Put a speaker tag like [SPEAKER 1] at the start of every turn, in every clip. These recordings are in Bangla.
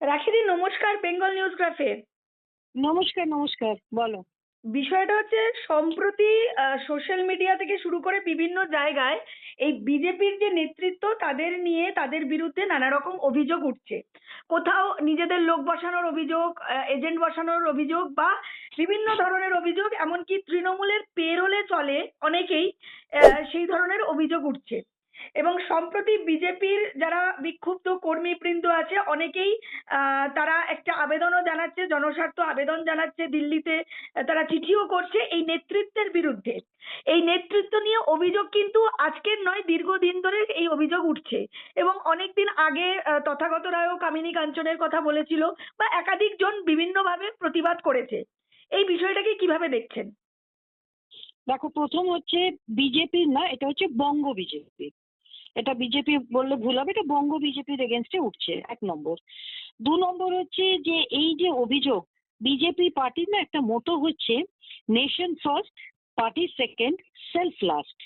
[SPEAKER 1] রাখিদি নমস্কার, বেঙ্গল নিউজগ্রাফে।
[SPEAKER 2] নমস্কার নমস্কার, বলো।
[SPEAKER 1] বিষয়টা হচ্ছে সম্প্রতি সোশ্যাল মিডিয়া থেকে শুরু করে বিভিন্ন জায়গায় এই বিজেপির যে নেতৃত্ব তাদের নিয়ে তাদের বিরুদ্ধে নানা রকম অভিযোগ উঠছে। কোথাও নিজেদের লোক বসানোর অভিযোগ, এজেন্ট বসানোর অভিযোগ বা বিভিন্ন ধরনের অভিযোগ, এমনকি তৃণমূলের পেরোলে চলে অনেকেই, সেই ধরনের অভিযোগ উঠছে। এবং সম্প্রতি বিজেপির যারা বিক্ষুব্ধ কর্মীবৃন্দ আছে অনেকেই তারা একটা আবেদনও জানাচ্ছে, জনস্বার্থ আবেদন জানাচ্ছে দিল্লিতে। তারা চিঠিও করছে এই নেতৃত্বের বিরুদ্ধে। এই নেতৃত্ব নিয়ে অভিযোগ কিন্তু আজকের নয়, দীর্ঘদিন ধরে এই অভিযোগ উঠছে। এবং অনেকদিন আগে তথাগত রায়ও কামিনী কাঞ্চনের কথা বলেছিল, বা একাধিক জন বিভিন্নভাবে প্রতিবাদ করেছে। এই বিষয়টাকে কিভাবে দেখছেন?
[SPEAKER 2] দেখো, প্রথম হচ্ছে বিজেপির না, এটা হচ্ছে বঙ্গ বিজেপি। এটা বিজেপি বললে ভুল হবে, এটা বঙ্গ বিজেপির এগেনস্টে উঠছে, 1 নম্বর। 2 নম্বর হচ্ছে যে এই যে অভিযোগ, বিজেপি পার্টির না একটা মোটো হচ্ছে nation first, party second, self last.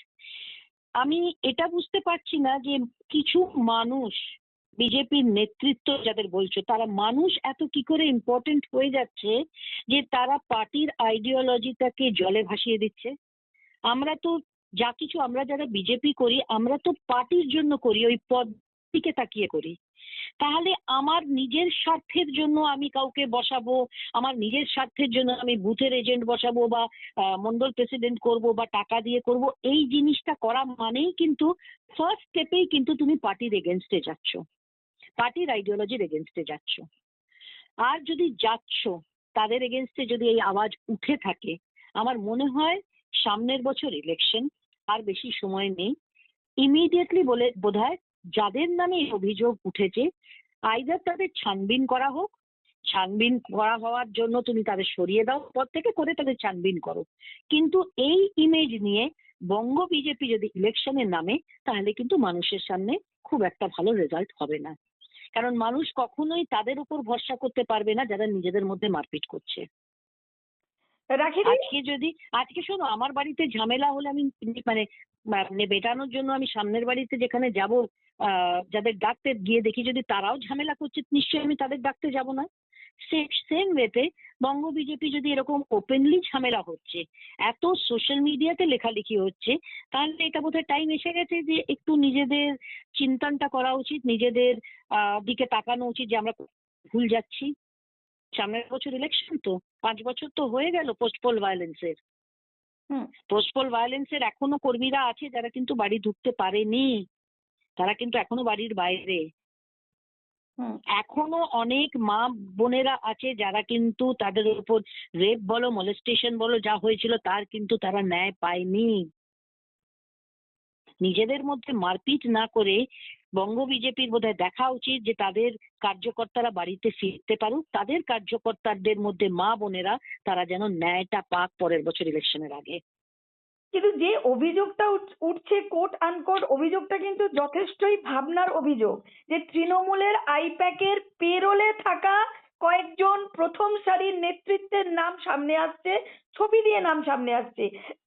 [SPEAKER 2] আমি এটা বুঝতে পারছি না যে কিছু মানুষ, বিজেপির নেতৃত্ব যাদের বলছো, তারা মানুষ এত কি করে ইম্পর্টেন্ট হয়ে যাচ্ছে যে তারা পার্টির আইডিওলজিটাকে জলে ভাসিয়ে দিচ্ছে। আমরা তো যা কিছু, আমরা যারা বিজেপি করি, আমরা তো পার্টির জন্য করি, ওই পদ দিকে তাকিয়ে করি। তাহলে আমার নিজের স্বার্থের জন্য আমি কাউকে বসাবো, আমার নিজের স্বার্থের জন্য আমি বুথের এজেন্ট বসাবো বা মন্ডল প্রেসিডেন্ট করব বা টাকা দিয়ে করব, এই জিনিসটা করা মানেই কিন্তু ফার্স্ট স্টেপেই কিন্তু তুমি পার্টির এগেনস্টে যাচ্ছ, পার্টির আইডিওলজির এগেনস্টে যাচ্ছ। আর যদি যাচ্ছ, তাদের এগেনস্টে যদি এই আওয়াজ উঠে থাকে, আমার মনে হয় সামনের বছর ইলেকশন, আর বেশি সময় নেই। ইমিডিয়েটলি বলে বোধহয় যাদের নামে এই অভিযোগ উঠেছে, আইদার তাদের ছানবিন করা হোক, ছানবিন করা হওয়ার জন্য তুমি তাদের সরিয়ে দাও পদ থেকে, করে তাদের ছানবিন করো। কিন্তু এই ইমেজ নিয়ে বঙ্গ বিজেপি যদি ইলেকশনে নামে, তাহলে কিন্তু মানুষের সামনে খুব একটা ভালো রেজাল্ট হবে না। কারণ মানুষ কখনোই তাদের উপর ভরসা করতে পারবে না যারা নিজেদের মধ্যে মারপিট করছে।
[SPEAKER 1] রাখিদি,
[SPEAKER 2] আজকে শোনো, আমার বাড়িতে ঝামেলা হলে আমি মানে মানে বেটানোর জন্য আমি সামনের বাড়িতে যেখানে যাব, যাদের ডাকতে গিয়ে দেখি যদি তারাও ঝামেলা করছে, নিশ্চয়ই আমি তাদের ডাকতে যাব না। সেম ওয়েতে বঙ্গ বিজেপি যদি এরকম ওপেনলি ঝামেলা হচ্ছে, এত সোশ্যাল মিডিয়াতে লেখালেখি হচ্ছে, তাহলে এটা বোধহয় টাইম এসে গেছে যে একটু নিজেদের চিন্তনটা করা উচিত, নিজেদের দিকে তাকানো উচিত যে আমরা ভুল যাচ্ছি। সামনের বছর ইলেকশন, তো 5 বছর তো হয়ে গেল পোস্টপোল ভায়োলেন্সের।
[SPEAKER 1] হুম,
[SPEAKER 2] পোস্টপোল ভায়োলেন্সের এখনো কর্মীরা আছে যারা কিন্তু বাড়ি ঢুকতে পারেনি, তারা কিন্তু এখনো বাড়ির বাইরে।
[SPEAKER 1] হুম।
[SPEAKER 2] এখনো অনেক মা বোনেরা আছে যারা কিন্তু তাদের উপর রেপ বলো, মলেস্টেশন বলো, যা হয়েছিল তার কিন্তু তারা ন্যায় পায়নি। নিজেদের মধ্যে মারপিট না করে বঙ্গ বিজেপির বোধহয় দেখা উচিত যে তাদের কার্যকর্তারা বাড়িতে ফিরতে পারুক, তাদের কার্যকর্তাদের মধ্যে মা বোনেরা তারা যেন ন্যায়টা পাক পরের বছর ইলেকশনের আগে।
[SPEAKER 1] কিন্তু যে অভিযোগটা উঠছে, কোট আনকোট অভিযোগটা কিন্তু যথেষ্টই ভাবনার অভিযোগ। যে তৃণমূলের আইপ্যাকের পেরোলে থাকা কয়েকজন প্রথম সারির নেতৃত্বের নাম সামনে আসছে, ছবি দিয়ে নাম সামনে আসছে।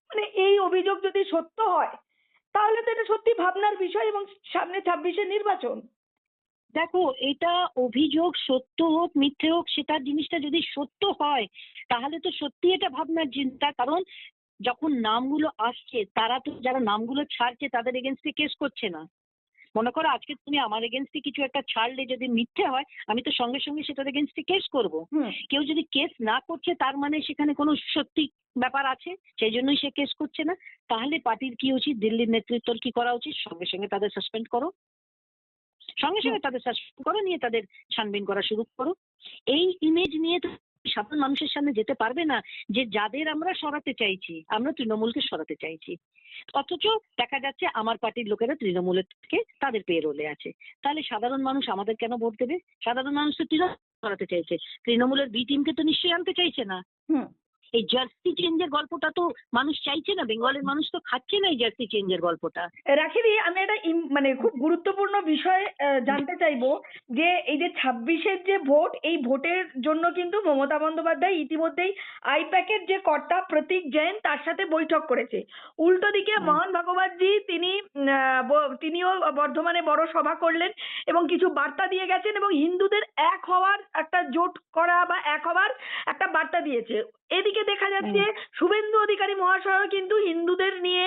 [SPEAKER 1] মানে এই অভিযোগ যদি সত্য হয়, তাহলে তো এটা সত্যি ভাবনার বিষয়। এবং সামনে 26-এর নির্বাচন।
[SPEAKER 2] দেখো, এটা অভিযোগ সত্য হোক মিথ্যে হোক, সেটা জিনিসটা যদি সত্য হয় তাহলে তো সত্যি এটা ভাবনার চিন্তা। কারণ যখন নামগুলো আসছে, তারা তো যারা নামগুলো ছাড়ছে তাদের এগেনস্টে কেস করছে না। মনে করো আজকে তুমি আমার এগেনস্টে কিছু একটা ছাড়লে, যদি মিথ্যে হয় আমি তো সঙ্গে সঙ্গে সেটার এগেনস্টে কেস করব।
[SPEAKER 1] হুম।
[SPEAKER 2] কেউ যদি কেস না করছে, তার মানে সেখানে কোনো সত্যি ব্যাপার আছে, সেই জন্যই সে কেস করছে না। তাহলে পার্টির কি উচিত, দিল্লির নেতৃত্বর কি করা উচিত? সঙ্গে সঙ্গে তাদের সাসপেন্ড করো, সঙ্গে
[SPEAKER 1] হুম।
[SPEAKER 2] সঙ্গে তাদের সাসপেন্ড করো, নিয়ে তাদের ছানবিন করা শুরু করো। এই ইমেজ নিয়ে তো সাধারণ মানুষের সামনে যেতে পারবে না যে যাদের আমরা সরাতে চাইছি, আমরা তৃণমূলকে সরাতে চাইছি, অথচ দেখা যাচ্ছে আমার পার্টির লোকেরা তৃণমূলের থেকে তাদের পেরোলে আছে। তাহলে সাধারণ মানুষ আমাদের কেন ভোট দেবে? সাধারণ মানুষ তো তৃণমূল সরাতে চাইছে, তৃণমূলের বি টিমকে তো নিশ্চয়ই আনতে চাইছে না।
[SPEAKER 1] হুম।
[SPEAKER 2] এই জার্সি চেঞ্জের গল্পটা তো মানুষ চাইছে না, বেঙ্গলের মানুষ তো খাচ্ছে না এই জার্সি চেঞ্জের গল্পটা।
[SPEAKER 1] রাখিদি, আমি একটা মানে খুব গুরুত্বপূর্ণ বিষয় জানতে চাইবো, যে এই যে 26-এর যে ভোট, এই ভোটের জন্য কিন্তু মমতা বন্দ্যোপাধ্যায় ইতিমধ্যেই আইপ্যাকের যে কর্তা প্রতীক জৈন তার সাথে বৈঠক করেছে। উল্টো দিকে মোহন ভাগবতজি তিনিও বর্ধমানে বড় সভা করলেন এবং কিছু বার্তা দিয়ে গেছেন এবং হিন্দুদের এক হওয়ার একটা জোট করা বা এক হওয়ার একটা বার্তা দিয়েছে। এদিকে দেখা যাচ্ছে শুভেন্দু অধিকারী মহাশয় কিন্তু হিন্দুদের নিয়ে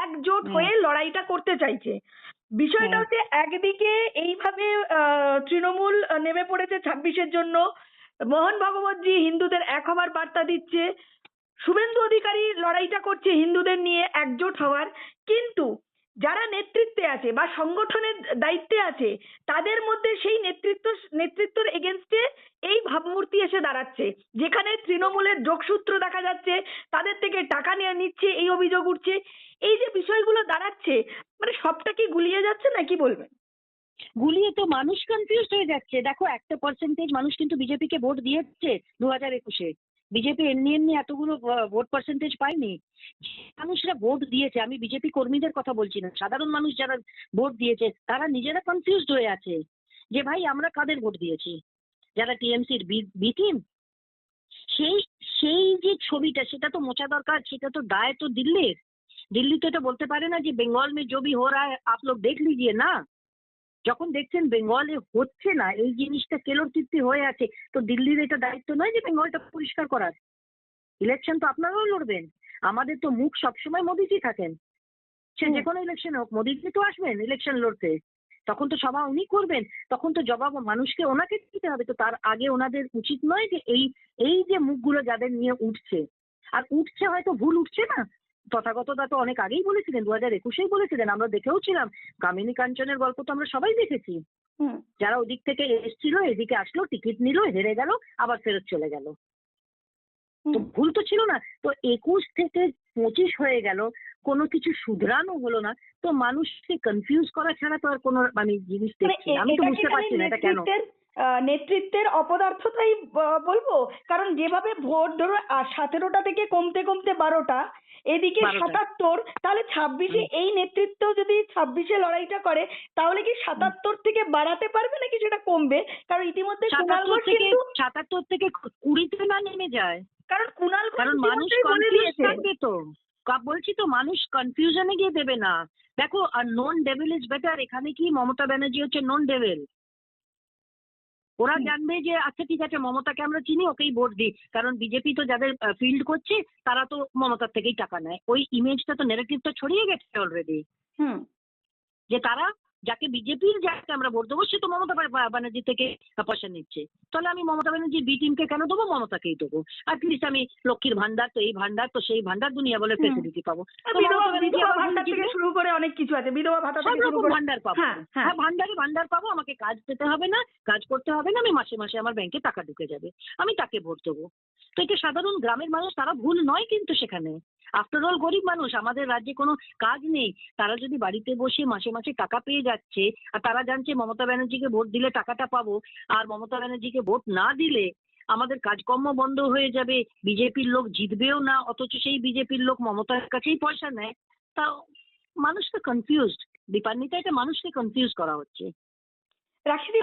[SPEAKER 1] একজোট হয়ে লড়াইটা করতে চাইছে। বিষয়টা হচ্ছে, একদিকে এইভাবে তৃণমূল নেমে পড়েছে 26-এর জন্য, মোহন ভাগবতজি হিন্দুদের এক হওয়ার বার্তা দিচ্ছে, শুভেন্দু অধিকারী লড়াইটা করছে হিন্দুদের নিয়ে একজোট হওয়ার। কিন্তু যারা নেতৃত্বে আছে বা সংগঠনের দায়িত্বে আছে, তাদের মধ্যে সেই নেতৃত্বর এগেনস্টে এই ভাবমূর্তি এসে দাঁড়াচ্ছে, যেখানে তৃণমূলের যোগসূত্র দেখা যাচ্ছে, তাদের থেকে টাকা নিয়ে নিচ্ছে এই অভিযোগ উঠছে। এই যে বিষয়গুলো দাঁড়াচ্ছে, মানে সবটা কি গুলিয়ে যাচ্ছে না, কি বলবেন?
[SPEAKER 2] গুলিয়ে তো মানুষ কনফিউজ হয়ে যাচ্ছে। দেখো, একটা পার্সেন্টেজ মানুষ কিন্তু বিজেপিকে ভোট দিয়েছে 2021-এ। বিজেপি এমনি এমনি এতগুলো ভোট পার্সেন্টেজ পায়নি। মানুষরা ভোট দিয়েছে, আমি বিজেপি কর্মীদের কথা বলছি না, সাধারণ মানুষ যারা ভোট দিয়েছে তারা নিজেরা কনফিউজড হয়ে আছে যে ভাই আমরা কাদের ভোট দিয়েছি। যারা টিএমসির বি টিম, সেই সেই যে ছবিটা সেটা তো মোছা দরকার। সেটা তো দায় তো দিল্লির। দিল্লি তো এটা বলতে পারে না যে বেঙ্গল में जो भी हो रहा है आप लोग देख लीजिए না। যখন দেখছেন বেঙ্গলে হচ্ছে না, এই জিনিসটা কেলোরকীর্তি হয়ে আছে, তো দিল্লির এটা দায়িত্ব নয় যে বেঙ্গলটা পরিষ্কার করার। ইলেকশন তো আপনারাও লড়বেন, আমাদের তো মুখ সবসময় মোদিজি থাকেন। সে যে কোনো ইলেকশন হোক মোদিজি তো আসবেন ইলেকশন লড়তে, তখন তো সভা উনি করবেন, তখন তো জবাব মানুষকে ওনাকে দিতে হবে। তো তার আগে ওনাদের উচিত নয় যে এই এই যে মুখগুলো যাদের নিয়ে উঠছে, আর উঠছে হয়তো ভুল উঠছে না, তথাগতদা তো অনেক আগেই বলেছিলেন, 2021-এই বলেছিলেন, আমরা দেখেও ছিলাম। কামিনী কাঞ্চনের গল্প তো আমরা সবাই দেখেছি। যারা ওদিক থেকে এসেছিল এদিকে আসলো, টিকিট নিল, হেরে গেল, আবার ফেরত চলে গেল। তো ভুল তো ছিল না। তো 21 থেকে 25 হয়ে গেল, কোনো কিছু শুধরানো হলো না। তো মানুষকে কনফিউজ করা ছাড়া তো আর কোনো মানে জিনিস দেখছি না। আমি তো বুঝতে পারছি না এটা কেন।
[SPEAKER 1] নেতৃত্বের অপদার্থতাই বলবো। কারণ যেভাবে ভোট ধরো 17টা থেকে কমতে কমতে 12টা, এদিকে 77, তাহলে 26-এ এই নেতৃত্ব যদি 26-এ লড়াইটা করে, তাহলে কি 77 থেকে বাড়াতে পারবে নাকি সেটা কমবে? কারণ ইতিমধ্যে কুণাল ঘোষ কিন্তু
[SPEAKER 2] 77 থেকে 20-তে না নেমে যায়।
[SPEAKER 1] কারণ
[SPEAKER 2] মানুষ কনফিউজ থাকবে তো। বলছি তো, মানুষ কনফিউশনে গিয়ে দেবে না। দেখো, আর নন ডেভিল ইজ বেটার। এখানে কি মমতা ব্যানার্জি হচ্ছে নন ডেভিল। ওরা জানবে যে আচ্ছা ঠিক আছে, মমতাকে আমরা চিনি, ওকেই ভোট দিই। কারণ বিজেপি তো যাদের ফিল্ড করছে তারা তো মমতার থেকেই টাকা নেয়। ওই ইমেজটা তো, নেগেটিভটা ছড়িয়ে গেছে অলরেডি, যে তারা যাকে যাকে আমরা ভোট দেবো সে তো মমতা ব্যানার্জি থেকে পয়সা নিচ্ছে। তাহলে আমি মমতা ব্যানার্জি বি টিমকে কেন দেবো, মমতাকেই দেবো। অ্যাটলিস্ট আমি লক্ষ্মীর ভান্ডার, তো এই ভান্ডার, তো সেই ভান্ডার, দুনিয়া বলে ফেসিলিটি পাবো।
[SPEAKER 1] বিধবা ভাতা থেকে শুরু করে অনেক কিছু আছে, বিধবা ভাতা থেকে শুরু করে
[SPEAKER 2] ভান্ডার পাবো। হ্যাঁ, ভান্ডার পাবো। আমাকে কাজ পেতে হবে না, কাজ করতে হবে না, আমি মাসে মাসে আমার ব্যাংকে টাকা ঢুকে যাবে, আমি তাকে ভোট দেবো। তো এটা সাধারণ গ্রামের মানুষ, তারা ভুল নয় কিন্তু সেখানে। আফটার অল গরিব মানুষ, আমাদের রাজ্যে কোনো কাজ নেই, তারা যদি বাড়িতে বসে মাসে মাসে টাকা পেয়ে যাচ্ছে, আর তারা জানছে মমতা ব্যানার্জিকে ভোট দিলে টাকাটা পাবো, আর মমতা ব্যানার্জিকে ভোট না দিলে আমাদের কাজকর্ম বন্ধ হয়ে যাবে, বিজেপির লোক জিতবেও না, অথচ সেই বিজেপির লোক মমতার কাছেই পয়সা নেয়, তা মানুষ তো কনফিউজড। দীপান্বিতা, এটা মানুষকে কনফিউজ করা হচ্ছে।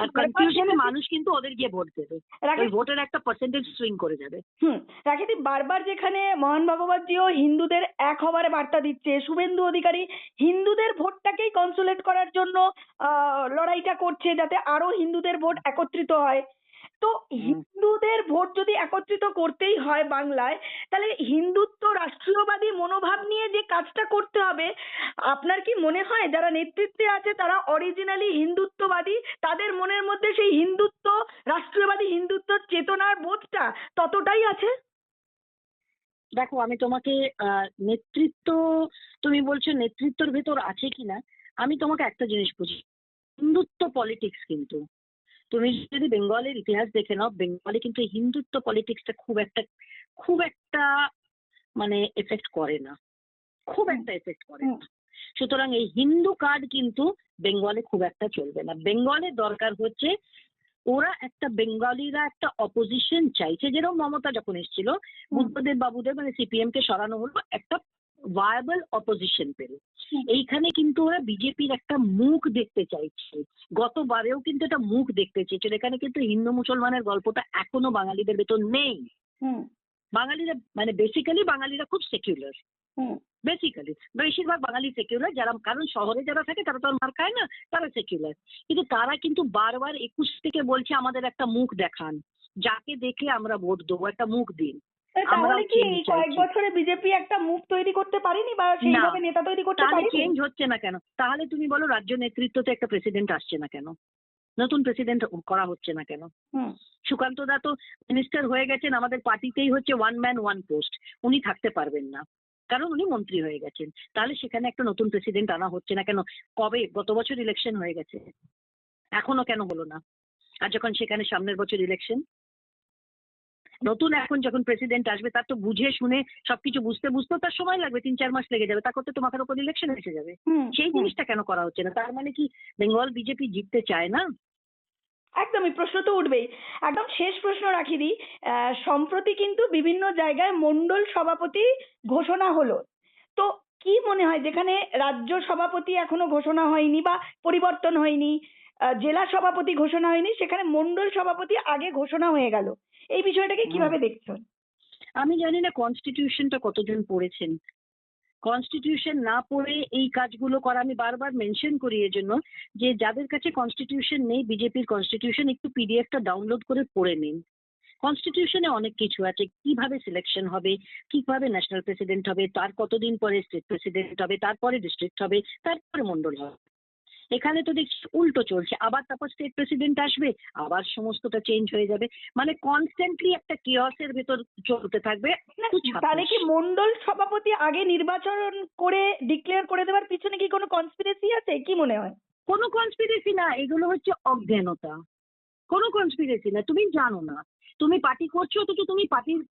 [SPEAKER 2] আর কনফিউশনে মানুষ কিন্তু ওদের গিয়ে ভোট দেবে, ওই ভোটের একটা পার্সেন্টেজ সুইং করে যাবে।
[SPEAKER 1] রাখিদি, বারবার যেখানে মোহন ভাগবতজিও হিন্দুদের এক হওয়ার বার্তা দিচ্ছে, শুভেন্দু অধিকারী হিন্দুদের ভোটটাকেই কনসোলেট করার জন্য লড়াইটা করছে যাতে আরো হিন্দুদের ভোট একত্রিত হয়। তো হিন্দুদের ভোট যদি একত্রিত করতেই হয় বাংলায়, তাহলে হিন্দুত্ব রাষ্ট্রীয়বাদী মনোভাব নিয়ে যে কাজটা করতে হবে, আপনার কি মনে হয় যারা নেতৃত্বে আছে তারা অরিজিনালি হিন্দুত্ববাদী, তাদের মনের মধ্যে সেই হিন্দুত্ব, রাষ্ট্রীয়বাদী হিন্দুত্ব চেতনার বোধটা ততটাই আছে?
[SPEAKER 2] দেখো, আমি তোমাকে নেতৃত্ব, তুমি বলছো নেতৃত্বের ভেতর আছে কিনা, আমি তোমাকে একটা জিনিস বুঝি, হিন্দুত্ব পলিটিক্স কিন্তু, তুমি যদি বেঙ্গলের ইতিহাস দেখে নাও, বেঙ্গলে কিন্তু হিন্দুত্ব পলিটিক্সটা খুব একটা মানে এফেক্ট করে না, খুব একটা এফেক্ট করে না। সুতরাং এই হিন্দু কার্ড কিন্তু বেঙ্গলে খুব একটা চলবে না। বেঙ্গলের দরকার হচ্ছে ওরা একটা বেঙ্গলিরা একটা অপোজিশন চাইছে, যেরকম মমতা যখন এসেছিল বুদ্ধদেব বাবুদের মানে সিপিএম কে সরানো হলো, একটা ভায়াবল অপোজিশন পেল। এইখানে কিন্তু ওরা বিজেপির একটা মুখ দেখতে চাইছে, গতবারেও কিন্তু একটা মুখ দেখতে চেয়েছিল। এখানে কিন্তু হিন্দু মুসলমানের গল্পটা এখনো বাঙালিদের ভেতর নেই।
[SPEAKER 1] হুম
[SPEAKER 2] বাঙালিরা মানে বেসিক্যালি বাঙালিরা খুব সেকুলার,
[SPEAKER 1] হুম
[SPEAKER 2] বেসিক্যালি বেশিরভাগ বাঙালি সেকুলার, যারা কারণ শহরে যারা থাকে তারা তো আর মার খায় না, তারা সেকুলার। কিন্তু তারা কিন্তু বারবার 21 থেকে বলছে আমাদের একটা মুখ দেখান, যাকে দেখে আমরা ভোট দেবো, একটা মুখ দিন।
[SPEAKER 1] তাহলে কি
[SPEAKER 2] চেঞ্জ
[SPEAKER 1] এই কয়েক
[SPEAKER 2] চাইছি।
[SPEAKER 1] বছরে বিজেপি একটা মুখ তৈরি করতে পারেনি বা
[SPEAKER 2] না,
[SPEAKER 1] সেইভাবে নেতা তৈরি করতে
[SPEAKER 2] তাহলে
[SPEAKER 1] পারেনি?
[SPEAKER 2] চেঞ্জ হচ্ছে না কেন? তাহলে তুমি বলো রাজ্য নেতৃত্বতে একটা প্রেসিডেন্ট আসছে না কেন? নতুন প্রেসিডেন্ট করা হচ্ছে না কেন?
[SPEAKER 1] হুম
[SPEAKER 2] সুকান্ত দা তো মিনিস্টার হয়ে গেছেন, আমাদের পার্টিতেই হচ্ছে ওয়ান ম্যান ওয়ান পোস্ট, উনি থাকতে পারবেন না কারণ উনি মন্ত্রী হয়ে গেছেন। তাহলে সেখানে একটা নতুন প্রেসিডেন্ট আনা হচ্ছে না কেন? কবে? গত বছর ইলেকশন হয়ে গেছে, এখনো কেন হলো না? আর যখন সেখানে সামনের বছর ইলেকশন, নতুন এখন যখন প্রেসিডেন্ট আসবে তার তো বুঝে শুনে সবকিছু বুঝতে বুঝতেও তার সময় লাগবে, 3-4 মাস লেগে যাবে, তারপর তো তোমাদের উপর ইলেকশন এসে যাবে।
[SPEAKER 1] হুম
[SPEAKER 2] সেই
[SPEAKER 1] হুম।
[SPEAKER 2] জিনিসটা কেন করা হচ্ছে না? তার মানে কি বেঙ্গল বিজেপি জিততে চায় না?
[SPEAKER 1] একদমই, প্রশ্ন তো উঠবেই। একদম শেষ প্রশ্ন রাখি দি, সম্প্রতি কিন্তু বিভিন্ন জায়গায় মন্ডল সভাপতি ঘোষণা হলো। তো কি মনে হয়, যেখানে রাজ্য সভাপতি এখনো ঘোষণা হয়নি বা পরিবর্তন হয়নি, জেলা সভাপতি ঘোষণা হয়নি, সেখানে মন্ডল সভাপতি আগে ঘোষণা হয়ে গেল, এই বিষয়টাকে
[SPEAKER 2] হুম।
[SPEAKER 1] কিভাবে দেখছেন?
[SPEAKER 2] আমি জানি না কনস্টিটিউশনটা কতজন পড়েছেন। কনস্টিটিউশন না পড়ে এই কাজগুলো করা, আমি বারবার মেনশন করি এর জন্য যে যাদের কাছে কনস্টিটিউশন নেই, বিজেপির কনস্টিটিউশন একটু পিডিএফটা ডাউনলোড করে পড়ে নিন। কনস্টিটিউশনে অনেক কিছু আছে, কিভাবে সিলেকশন হবে, কিভাবে ন্যাশনাল প্রেসিডেন্ট হবে, তার কতদিন পরে স্টেট প্রেসিডেন্ট হবে, তারপরে ডিস্ট্রিক্ট হবে, তারপরে মন্ডল হবে। এখানে তো দেখছি উল্টো চলছে, আবার তারপর স্টেট প্রেসিডেন্ট আসবে, আবার সমস্তটা চেঞ্জ হয়ে যাবে, মানে কনস্ট্যান্টলি একটা কিওসের ভেতর চলতে থাকবে।
[SPEAKER 1] না,
[SPEAKER 2] তো
[SPEAKER 1] তাহলে
[SPEAKER 2] 26
[SPEAKER 1] কি মন্ডল সভাপতি আগে নির্বাচন করে ডিক্লেয়ার করে দেওয়ার পিছনে কি কোনো কনস্পিরেসি আছে, কি মনে হয়?
[SPEAKER 2] কোনো কনস্পিরেসি না, এগুলো হচ্ছে অজ্ঞানতা। কোনো কনস্পিরেসি না, তুমি জানো না, তুমি পার্টি করছো অথচ তুমি পার্টির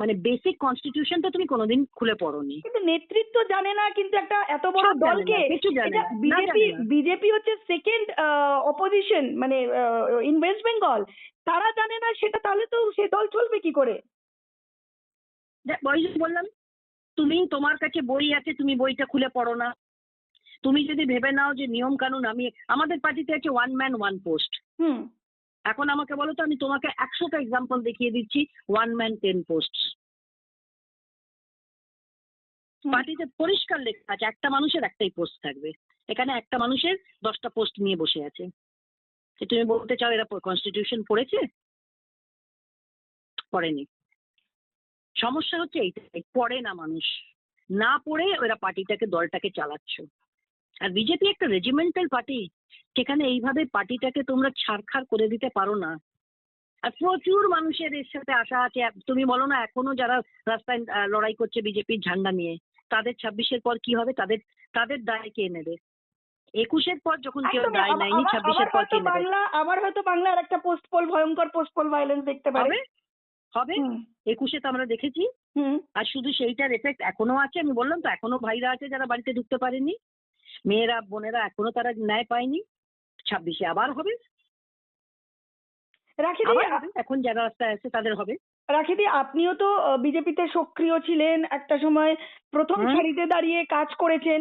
[SPEAKER 2] মানে বেসিক কনস্টিটিউশনটা তুমি কোনোদিন খুলে পড়োনি।
[SPEAKER 1] কিন্তু নেতৃত্ব জানে না, কিন্তু একটা এত বড়
[SPEAKER 2] সব জানে
[SPEAKER 1] দলকে,
[SPEAKER 2] না, কিছু জানে
[SPEAKER 1] এটা
[SPEAKER 2] না, না
[SPEAKER 1] বিজেপি,
[SPEAKER 2] জানে না।
[SPEAKER 1] বিজেপি হচ্ছে সেকেন্ড অপোজিশন মানে ইন ওয়েস্ট বেঙ্গল, তারা জানে না সেটা, তাহলে তো সে দল চলবে কি করে?
[SPEAKER 2] ওই যে বললাম, তুমি তোমার কাছে বই আছে, তুমি বইটা খুলে পড়ো না। তুমি যদি ভেবে নাও যে নিয়ম কানুন, আমি আমাদের পার্টিতে আছে ওয়ান ম্যান ওয়ান পোস্ট।
[SPEAKER 1] হুম
[SPEAKER 2] এখন আমাকে বলো তো, আমি তোমাকে 100টা এক্সাম্পল দেখিয়ে দিচ্ছি 1 man 10 পোস্ট।
[SPEAKER 1] হুম।
[SPEAKER 2] পার্টিতে পরিষ্কার লেখা আছে একটা মানুষের একটাই পোস্ট থাকবে। এখানে একটা মানুষের 10টা পোস্ট নিয়ে বসে আছে। যে তুমি বলতে চাও এরা কনস্টিটিউশন পড়েছে? পড়েনি। সমস্যা হচ্ছে এইটাই, পড়ে না মানুষ, না পড়ে ওরা পার্টিটাকে দলটাকে চালাচ্ছ। আর বিজেপি একটা রেজিমেন্টাল পার্টি, সেখানে এইভাবে পার্টিটাকে তোমরা ছাড়খাড় করে দিতে পারো না। আর প্রচুর মানুষের এর সাথে আশা আছে। তুমি বলো না এখনো যারা রাস্তায় লড়াই করছে বিজেপির ঝান্ডা নিয়ে, তাদের 26-এর পর কি হবে? তাদের তাদের দায় কে নেবে? 21-এর পর যখন কেউ
[SPEAKER 1] একদমই,
[SPEAKER 2] দায় নেয়নি,
[SPEAKER 1] আবার আবার
[SPEAKER 2] 26-এর পর
[SPEAKER 1] হয়তো
[SPEAKER 2] কে নেবে?
[SPEAKER 1] বাংলা, আবার হয়তো বাংলার একটা পোস্ট পোল, ভয়ঙ্কর পোস্ট পোল ভায়োলেন্স দেখতে পারে।
[SPEAKER 2] হবে, হবে।
[SPEAKER 1] হুম
[SPEAKER 2] 21-এ তো আমরা দেখেছি।
[SPEAKER 1] হুম।
[SPEAKER 2] আর শুধু সেইটার এফেক্ট এখনো আছে, আমি বললাম তো এখনো ভাইরা আছে যারা বাড়িতে ঢুকতে পারেনি, মেয়েরা বোনেরা এখনো তারা ন্যায় পায়নি। 26-এ আবার হবে,
[SPEAKER 1] রাখি দি,
[SPEAKER 2] আবার হবে, এখন যারা রাস্তায় আছে তাদের হবে।
[SPEAKER 1] রাখিদি, আপনিও তো বিজেপিতে সক্রিয় ছিলেন একটা সময়, প্রথম
[SPEAKER 2] হুম।
[SPEAKER 1] সারিতে দাঁড়িয়ে কাজ করেছেন,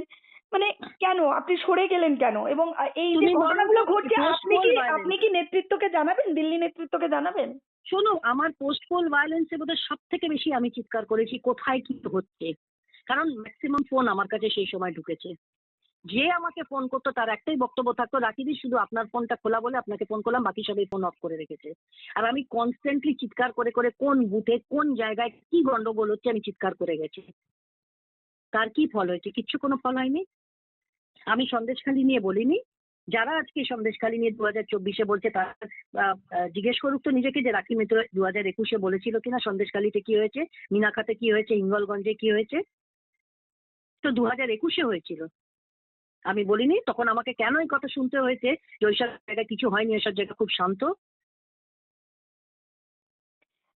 [SPEAKER 1] মানে কেন আপনি সরে গেলেন কেন? এবং এই যে
[SPEAKER 2] তুমি বলো
[SPEAKER 1] ঘটনাগুলো
[SPEAKER 2] তো,
[SPEAKER 1] ঘটছে,
[SPEAKER 2] পোস্ট
[SPEAKER 1] আপনি
[SPEAKER 2] পোল
[SPEAKER 1] কি, আপনি
[SPEAKER 2] ভায়োলেন্স,
[SPEAKER 1] কি নেতৃত্বকে জানাবেন, দিল্লি নেতৃত্বকে জানাবেন?
[SPEAKER 2] শোনো, আমার পোস্ট পোল ভায়োলেন্সে বোধহয় সব থেকে বেশি আমি চিৎকার করেছি কোথায় কি হচ্ছে, কারণ ম্যাক্সিমাম ফোন আমার কাছে সেই সময় ঢুকেছে। যে আমাকে ফোন করতো তার একটাই বক্তব্য থাকতো, রাকিদি শুধু আপনার ফোনটা খোলা বলে আপনাকে ফোন করলাম, বাকি সবাই ফোন অফ করে রেখেছে। আর আমি কনস্ট্যান্টলি চিৎকার করে করে কোন বুথে কোন জায়গায় কি গন্ডগোল হচ্ছে আমি চিৎকার করে গেছি। তার কি ফল হয়েছে? কিচ্ছু, কোনো ফল হয়নি। আমি সন্দেশখালি নিয়ে বলিনি, যারা আজকে সন্দেশখালি নিয়ে 2024-এ বলছে তারা জিজ্ঞেস করুক তো নিজেকে যে রাখি মিত্র 2021-এ বলেছিল কিনা সন্দেশখালিতে কি হয়েছে, মিনাখাতে কি হয়েছে, হিঙ্গলগঞ্জে কি হয়েছে। তো 2021-এ হয়েছিল, আমি বলিনি। তখন আমাকে কেন এই কথা শুনতে হয়েছে যে ওইসব জায়গায় কিছু হয়নি, ওইসব জায়গা খুব শান্ত?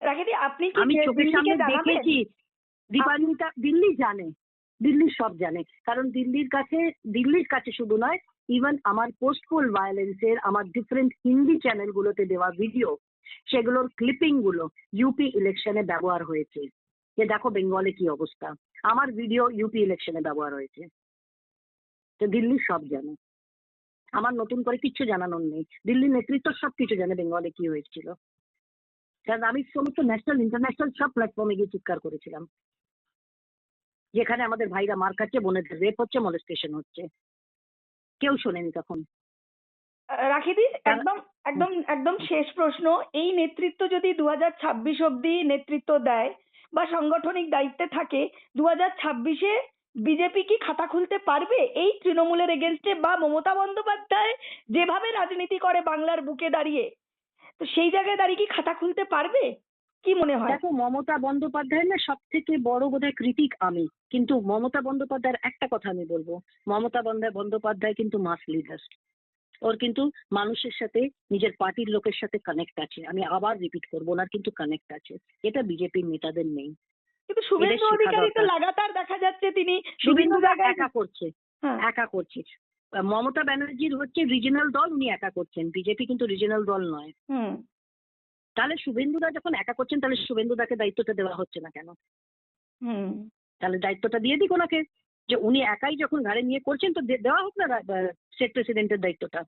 [SPEAKER 1] রাখিদি, আপনি কি
[SPEAKER 2] আমি চোখের
[SPEAKER 1] দিল্লিকে
[SPEAKER 2] সামনে
[SPEAKER 1] জানাবেন?
[SPEAKER 2] দেখেছি। দীপান্বিতা দিল্লি জানে, দিল্লি সব জানে, কারণ দিল্লির কাছে শুধু নয়, ইভেন আমার পোস্ট পোল ভায়োলেন্সের আমার ডিফারেন্ট হিন্দি চ্যানেলগুলোতে দেওয়া ভিডিও, সেগুলোর ক্লিপিং গুলো ইউপি ইলেকশনে ব্যবহার হয়েছে। যে দেখো বেঙ্গলে কি অবস্থা, আমার ভিডিও ইউপি ইলেকশনে ব্যবহার হয়েছে। তো দিল্লি সব জানে, আমার নতুন করে কিচ্ছু জানানোর নেই। দিল্লির নেতৃত্ব সবকিছু জানে বেঙ্গলে কি হয়েছিল, কারণ আমি সমস্ত ন্যাশনাল ইন্টারন্যাশনাল সব প্ল্যাটফর্মে গিয়ে চিৎকার করেছিলাম, যেখানে আমাদের ভাইরা মার খাচ্ছে, বোনেদের রেপ হচ্ছে, মলেস্টেশন হচ্ছে। কেউ শোনেনি তখন।
[SPEAKER 1] রাখিদি,
[SPEAKER 2] তারা-
[SPEAKER 1] একদম একদম একদম শেষ প্রশ্ন, এই নেতৃত্ব যদি 2026 অব্দি নেতৃত্ব দেয় বা সাংগঠনিক দায়িত্বে থাকে, 2026-এ বিজেপি কি খাতা খুলতে পারবে এই তৃণমূলের এগেনস্টে? বা মমতা বন্দ্যোপাধ্যায় যেভাবে রাজনীতি করে বাংলার বুকে দাঁড়িয়ে, তো সেই জায়গায় দাঁড়িয়ে কি খাতা খুলতে পারবে? কি মনে হয়?
[SPEAKER 2] দেখো, মমতা বন্দ্যোপাধ্যায় না সব থেকে বড় বোধহয় ক্রিটিক আমি, কিন্তু মমতা বন্দ্যোপাধ্যায়ের একটা কথা আমি বলবো, মমতা বন্দ্যোপাধ্যায় কিন্তু মাস লিডার। ওর কিন্তু মানুষের সাথে, নিজের পার্টির লোকের সাথে কানেক্ট আছে। আমি আবার রিপিট করবো, ওনার কিন্তু কানেক্ট আছে, এটা বিজেপির নেতাদের নেই।
[SPEAKER 1] কিন্তু শুভেন্দু
[SPEAKER 2] শেখা
[SPEAKER 1] অধিকারী তো
[SPEAKER 2] দরকার।
[SPEAKER 1] লাগাতার দেখা যাচ্ছে তিনি বিভিন্ন
[SPEAKER 2] শুভেন্দু
[SPEAKER 1] জায়গায়।
[SPEAKER 2] একা করছে,
[SPEAKER 1] হ্যাঁ।
[SPEAKER 2] একা করছে। মমতা ব্যানার্জির হচ্ছে রিজিনাল দল, উনি একা করছেন, বিজেপি কিন্তু রিজিনাল দল নয়।
[SPEAKER 1] হুম
[SPEAKER 2] তাহলে শুভেন্দুদা যখন একা করছেন, তাহলে শুভেন্দুদাকে দায়িত্বটা দেওয়া হচ্ছে না কেন?
[SPEAKER 1] হুম
[SPEAKER 2] তাহলে দায়িত্বটা দিয়ে দিক ওনাকে, যে উনি একাই যখন ঘাড়ে নিয়ে করছেন, তো দেওয়া হোক না স্টেট প্রেসিডেন্টের দায়িত্বটা।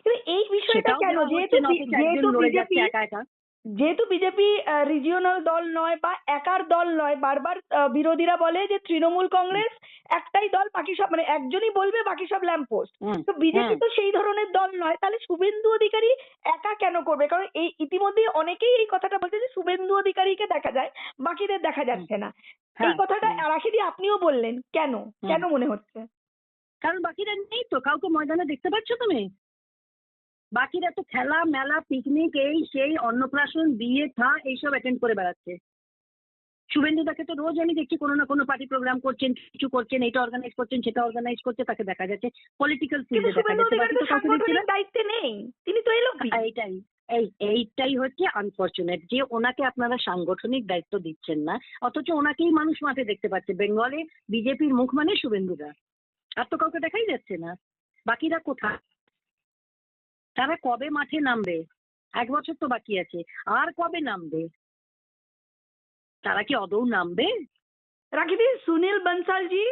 [SPEAKER 1] কিন্তু এই বিষয়টা
[SPEAKER 2] সেটাও
[SPEAKER 1] কেন,
[SPEAKER 2] দেওয়া
[SPEAKER 1] যেহেতু
[SPEAKER 2] হচ্ছে না, অথচ একজন লড়ে যাচ্ছে একা একা।
[SPEAKER 1] যেহেতু বিজেপি রিজিওনাল দল নয় বা একার দল নয়, বারবার বিরোধীরা বলে যে তৃণমূল কংগ্রেস একটাই দল, বাকি সব মানে একজনই বলবে, বাকি সব ল্যাম্প পোস্ট।
[SPEAKER 2] হুম,
[SPEAKER 1] তো বিজেপি
[SPEAKER 2] হুম,
[SPEAKER 1] তো সেই ধরনের দল নয়, তাহলে শুভেন্দু অধিকারী একা কেন করবে? কারণ এই ইতিমধ্যে অনেকেই এই কথাটা বলছে যে শুভেন্দু অধিকারীকে দেখা যায়, বাকিদের দেখা
[SPEAKER 2] হুম,
[SPEAKER 1] যাচ্ছে না। এই
[SPEAKER 2] হ্যাঁ,
[SPEAKER 1] কথাটা রাখিদি আপনিও বললেন, কেন
[SPEAKER 2] হুম।
[SPEAKER 1] কেন মনে হচ্ছে?
[SPEAKER 2] কারণ বাকিরা নেই তো, কাউকে ময়দানে দেখতে পাচ্ছ তুমি? বাকিরা তো খেলা মেলা পিকনিক এই সেই অন্নপ্রাশন বিয়ে থা এইসব অ্যাটেন্ড করে বেড়াচ্ছে। শুভেন্দুদাকে তো রোজ আমি দেখছি কোনো না কোনো পার্টি প্রোগ্রাম করছেন, কিছু করছেন, এটা অর্গানাইজ করছেন, সেটা অর্গানাইজ করছে, তাকে দেখা যাচ্ছে পলিটিক্যাল
[SPEAKER 1] কিন্তু
[SPEAKER 2] ফিল্ডে দেখা
[SPEAKER 1] শুভেন্দু
[SPEAKER 2] যাচ্ছে,
[SPEAKER 1] অধিকারী
[SPEAKER 2] বাকি
[SPEAKER 1] তো
[SPEAKER 2] তো কাউকে দেখছি না।
[SPEAKER 1] সাংগঠনিক দায়িত্বে নেই, তিনি তো এলপি।
[SPEAKER 2] এইটাই এইটাই হচ্ছে আনফরচুনেট, যে ওনাকে আপনারা সাংগঠনিক দায়িত্ব দিচ্ছেন না, অথচ ওনাকেই মানুষ মাঠে দেখতে পাচ্ছে। বেঙ্গলে বিজেপির মুখ মানে শুভেন্দুদা, আর তো কাউকে দেখাই যাচ্ছে না। বাকিরা কোথায়? তারা কবে মাঠে নামবে? 1 বছর তো বাকি আছে, আর কবে নামবে? তারা কি আদৌ নামবে?
[SPEAKER 1] রাখিদি, সুনীল বনসালজি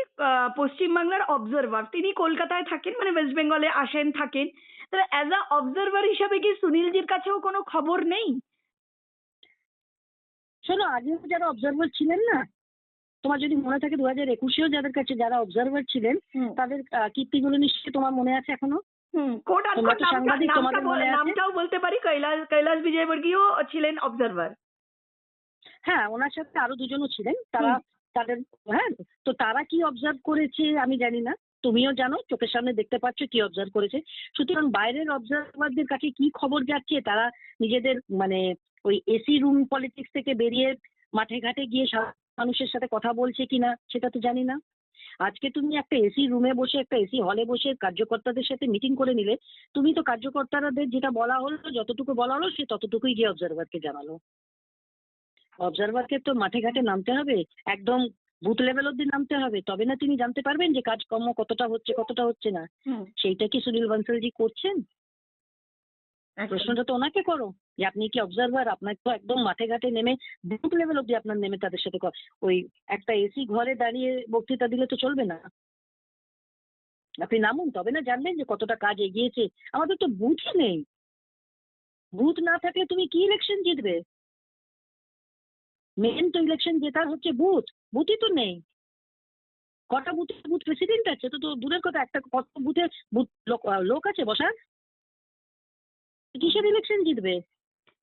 [SPEAKER 1] পশ্চিমবাংলার অবজারভার, তিনি কলকাতায় থাকেন, মানে ওয়েস্ট বেঙ্গলে আসেন থাকেন। তবে অ্যাজ আ অবজারভার হিসাবে কি সুনীলজির কাছেও কোনো খবর নেই?
[SPEAKER 2] শোনো, আগেও যারা অবজারভার ছিলেন না, তোমার যদি মনে থাকে 2021-এও যাদের কাছে যারা অবজারভার ছিলেন,
[SPEAKER 1] হুম
[SPEAKER 2] তাদের কীর্তিগুলো নিশ্চয়ই তোমার মনে আছে এখনো।
[SPEAKER 1] কোট
[SPEAKER 2] তোমরা
[SPEAKER 1] আনকোট
[SPEAKER 2] তো সাংবাদিক, তোমাদের মনে আছে।
[SPEAKER 1] নামটাও বলতে পারি, কৈলাস বিজয়বর্গীয় ছিলেন অবজারভার।
[SPEAKER 2] হ্যাঁ, ওনার সাথে আরো দুজনও ছিলেন, তারা তাদের, হ্যাঁ, তো তারা কি অবজার্ভ করেছে আমি জানি না, তুমিও জানো, চোখের সামনে দেখতে পাচ্ছ কি অবজার্ভ করেছে। সুতরাং বাইরের অবজারভারদের কাছে কি খবর যাচ্ছে, তারা নিজেদের মানে ওই এসি রুম পলিটিক্স থেকে বেরিয়ে মাঠে ঘাটে গিয়ে মানুষের সাথে কথা বলছে কিনা সেটা তো জানি না। আজকে তুমি একটা এসি রুমে বসে, একটা এসি হলে বসে কার্যকর্তাদের সাথে মিটিং করে নিলে, তুমি তো কার্যকর্তাদের যেটা বলা হলো, যতটুকু বলা হলো, সে ততটুকুই গিয়ে অবজারভারকে জানালো। অবজারভারকে তো মাঠে ঘাটে নামতে হবে, একদম বুথ লেভেল অব্দি নামতে হবে, তবে না তিনি জানতে পারবেন যে কাজকর্ম কতটা হচ্ছে কতটা হচ্ছে না। সেইটা কি সুনীল বনসালজি করছেন? প্রশ্নটা তো ওনাকে করো, যে আপনি কি অবজারভার, আপনার তো একদম মাঠে ঘাটে নেমে বুথ লেভেল অব্দি আপনার নেমে তাদের সাথে ওই একটা এসি ঘরে দাঁড়িয়ে বক্তৃতা দিলে তো চলবে না। আপনি নামুন, তবে না জানবেন যে কতটা কাজ এগিয়েছে। আমাদের তো বুথই নেই, বুথ না থাকলে তুমি কি ইলেকশন জিতবে? মেন তো ইলেকশন জেতার হচ্ছে বুথ, বুথই তো নেই। কটা বুথে বুথ প্রেসিডেন্ট আছে? তো তো দূরের কথা, একটা কত বুথে বুথ লোক আছে বসার? কিসের ইলেকশন জিতবে?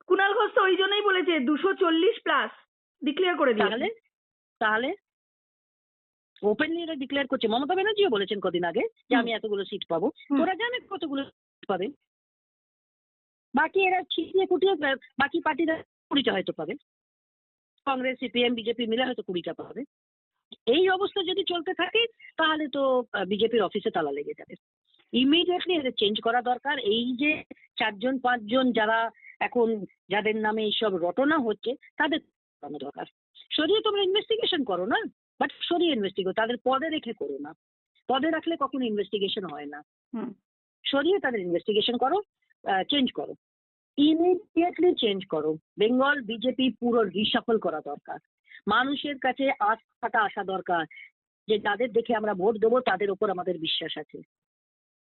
[SPEAKER 1] কুণাল ঘোষ তো ওই জন্যই বলেছে 240+ ডিক্লেয়ার করে দিয়েছে।
[SPEAKER 2] তাহলে তাহলে ওপেনলি এরা ডিক্লেয়ার করছে। মমতা ব্যানার্জিও বলেছেন কদিন আগে যে আমি এতগুলো সিট পাবো। ওরা জানে কতগুলো সিট পাবে। বাকি এরা ছিটিয়ে কুটিয়ে বাকি পার্টিরা 20টা হয়তো পাবে, কংগ্রেস সিপিএম বিজেপি মিলে হয়তো 20টা পাবে। এই অবস্থা যদি চলতে থাকে, তাহলে তো বিজেপির অফিসে তালা লেগে যাবে। ইমিডিয়েটলি এদের চেঞ্জ করা দরকার। এই যে 4জন 5জন যারা এখন, যাদের নামে এইসব রটনা হচ্ছে, তাদের সরানো দরকার। সরিয়ে তোমরা ইনভেস্টিগেশন করো না, বাট সরিয়ে ইনভেস্টিগেশন তাদের পদে রেখে করো না। পদে রাখলে কখনো ইনভেস্টিগেশন হয় না।
[SPEAKER 1] হুম।
[SPEAKER 2] সরিয়ে তাদের ইনভেস্টিগেশন করো, চেঞ্জ করো, ইমিডিয়েটলি চেঞ্জ করো। বেঙ্গল বিজেপি পুরো রিশাফল করা দরকার। মানুষের কাছে আস্থাটা আসা দরকার যে যাদের দেখে আমরা ভোট দেবো তাদের উপর আমাদের বিশ্বাস আছে।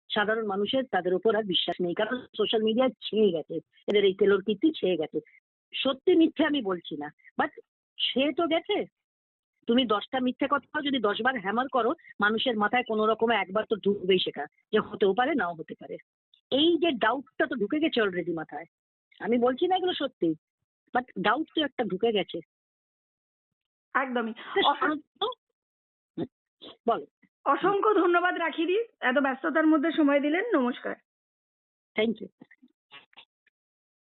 [SPEAKER 2] সাধারণ মানুষের তাদের উপর আর বিশ্বাস নেই, কারণ সোশ্যাল মিডিয়ায় ছেয়ে গেছে, এদের এই তেলোর কীর্তি ছেয়ে গেছে। সত্যি মিথ্যে আমি বলছি না, বাট সে তো গেছে। তুমি 10টা মিথ্যে কথা যদি 10বার হ্যামার করো, মানুষের মাথায় কোনো রকমে একবার তো ঢুকবেই শেখা, যে হতেও পারে নাও হতে পারে। এই যে ডাউটটা তো ঢুকে গেছে অলরেডি মাথায়। আমি বলছি না এগুলো সত্যি, বাট ডাউট তো একটা ঢুকে গেছে।
[SPEAKER 1] একদমই।
[SPEAKER 2] বলো।
[SPEAKER 1] অসংখ্য ধন্যবাদ রাখিদি, এত ব্যস্ততার মধ্যে সময় দিলেন। নমস্কার।
[SPEAKER 2] Thank you.